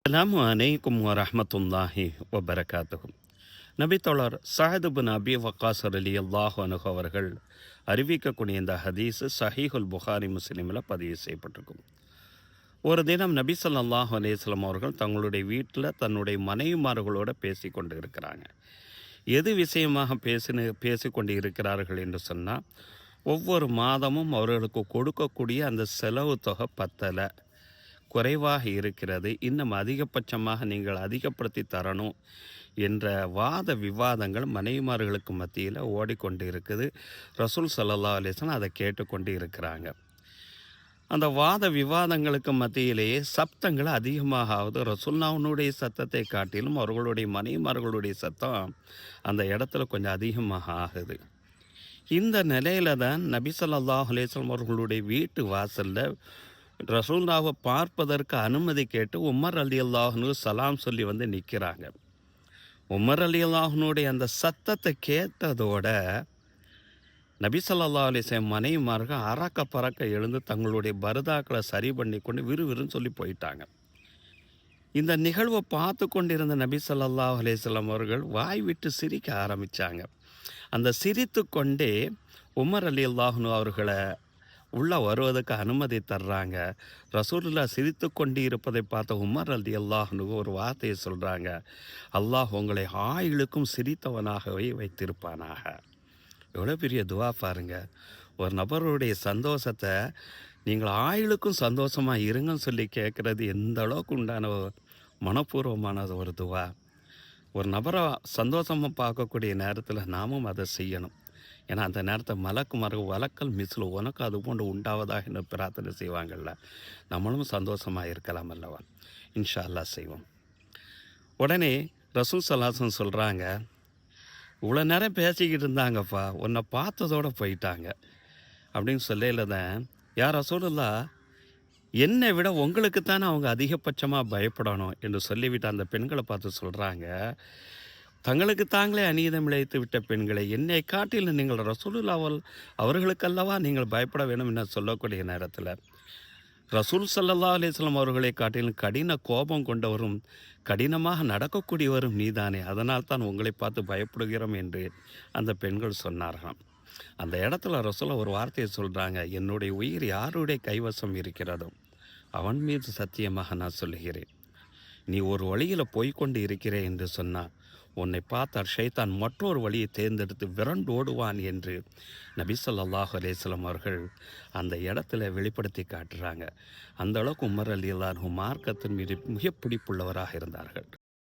அஸ்ஸலாமு அலைக்கும் வரஹ்மத்துல்லாஹி வபரகாத்துஹு. நபித்தோழர் சஅத் பின் அபி வக்காஸ் ரலியல்லாஹு அன்ஹு அவர்கள் அறிவிக்கக்கூடிய இந்த ஹதீஸ் சஹீஹுல் புகாரி முஸ்லிமில் பதிவு செய்யப்பட்டிருக்கும். ஒரு தினம் நபி ஸல்லல்லாஹு அலைஹி வஸல்லம் அவர்கள் தங்களுடைய வீட்டில் தன்னுடைய மனைவிமார்களோடு பேசி கொண்டு இருக்கிறாங்க. எது விஷயமாக பேசிக்கொண்டு இருக்கிறார்கள் என்று சொன்னால், ஒவ்வொரு மாதமும் அவர்களுக்கு கொடுக்கக்கூடிய அந்த செலவு தொகை பத்தலை, குறைவாக இருக்கிறது, இன்னும் அதிகபட்சமாக நீங்கள் அதிகப்படுத்தி தரணும் என்ற வாத விவாதங்கள் மனைவிமார்களுக்கு மத்தியில் ஓடிக்கொண்டு இருக்குது. ரசூல் ஸல்லல்லாஹு அலைஹி வஸல்லம் அதை கேட்டுக்கொண்டு இருக்கிறாங்க. அந்த வாத விவாதங்களுக்கு மத்தியிலேயே சப்தங்கள் அதிகமாக ஆகுது. ரசூலுல்லாஹ்வுடைய சத்தத்தை காட்டிலும் அவர்களுடைய மனைவிமார்களுடைய சத்தம் அந்த இடத்துல கொஞ்சம் அதிகமாக ஆகுது. இந்த நிலையில தான் நபி ஸல்லல்லாஹு அலைஹி வஸல்லம் அவர்களுடைய வீட்டு வாசலில் ரசூலுல்லாஹ்வை பார்ப்பதற்கு அனுமதி கேட்டு உமர் ரலியல்லாஹு அன்ஹு சலாம் சொல்லி வந்து நிற்கிறாங்க. உமர் ரலியல்லாஹுனுடைய அந்த சத்தத்தை கேட்டதோட நபி ஸல்லல்லாஹு அலைஹி வஸல்லம் மனைவிமார்கள் அறக்க பறக்க எழுந்து தங்களுடைய பர்தாக்களை சரி பண்ணி கொண்டு விறுவிறுன்னு சொல்லி போயிட்டாங்க. இந்த நிகழ்வை பார்த்து கொண்டிருந்த நபி ஸல்லல்லாஹு அலைஹி வஸல்லம் அவர்கள் வாய் விட்டு சிரிக்க ஆரம்பித்தாங்க. அந்த சிரித்து கொண்டே உமர் ரலியல்லாஹு அன்ஹு அவர்களை உள்ளே வருவதற்கு அனுமதி தர்றாங்க. ரசூலுல்லாஹ் சிரித்து கொண்டு இருப்பதை பார்த்த உமர் ரலியல்லாஹு அன்ஹு ஒரு வார்த்தையை சொல்கிறாங்க, அல்லாஹ் உங்களை ஆயுளுக்கும் சிரித்தவனாகவே வைத்திருப்பானாக. எவ்வளோ பெரிய துவா பாருங்க. ஒரு நபருடைய சந்தோஷத்தை நீங்கள் ஆயுளுக்கும் சந்தோஷமாக இருங்கன்னு சொல்லி கேட்குறது எந்த அளவுக்கு உண்டான மனப்பூர்வமான ஒரு துவா. ஒரு நபரை சந்தோஷமாக பார்க்கக்கூடிய நேரத்தில் நாமும் அதை செய்யணும். ஏன்னா அந்த நேரத்தை மலக்கு வழக்கல் மிஸ்லு உனக்கு அது போன்று உண்டாவதாக என்று பிரார்த்தனை செய்வாங்கள்ல, நம்மளும் சந்தோஷமாக இருக்கலாம் அல்லவா? இன்ஷா அல்லாஹ் செய்வோம். உடனே ரசூல் ஸல்லல்லாஹு அலைஹி வஸல்லம் சொல்கிறாங்க, இவ்வளோ நேரம் பேசிக்கிட்டு இருந்தாங்கப்பா, உன்னை பார்த்ததோடு போயிட்டாங்க அப்படின்னு சொல்லையில் தான், யார் ரசூலுல்லாஹ், என்னை விட உங்களுக்கு தானே அவங்க அதிகபட்சமாக பயப்படணும் என்று சொல்லிவிட்டு அந்த பெண்களை பார்த்து சொல்கிறாங்க, தங்களுக்கு தாங்களே அநீதம் இழைத்து விட்ட பெண்களை என்னை காட்டிலும் நீங்கள் ரசூலுல்லாஹ் அவர்களுக்கல்லவா நீங்கள் பயப்பட வேண்டும் என சொல்லக்கூடிய நேரத்தில், ரசூல் ஸல்லல்லாஹு அலைஹி வஸல்லம் அவர்களை காட்டிலும் கடின கோபம் கொண்டவரும் கடினமாக நடக்கக்கூடியவரும் நீதானே, அதனால் தான் உங்களை பார்த்து பயப்படுகிறோம் என்று அந்த பெண்கள் சொன்னார்களாம். அந்த இடத்துல ரசூலுல்லாஹ் ஒரு வார்த்தையை சொல்கிறாங்க, என்னுடைய உயிர் யாருடைய கைவசம் இருக்கிறதோ அவன் மீது சத்தியமாக நான் சொல்லுகிறேன், நீ ஒரு வழியில் போய்கொண்டு இருக்கிறே என்று சொன்னால் உன்னை பார்த்தால் ஷைத்தான் மற்றொரு வழியை தேர்ந்தெடுத்து விரண்டு ஓடுவான் என்று நபி ஸல்லல்லாஹு அலைஹி வஸல்லம் அவர்கள் அந்த இடத்துல வெளிப்படுத்தி காட்டுறாங்க. அந்த அளவுக்கு உமர் ரலியல்லாஹு அன்ஹு மார்க்கத்தின் மீது மிக பிடிப்புள்ளவராக இருந்தார்கள்.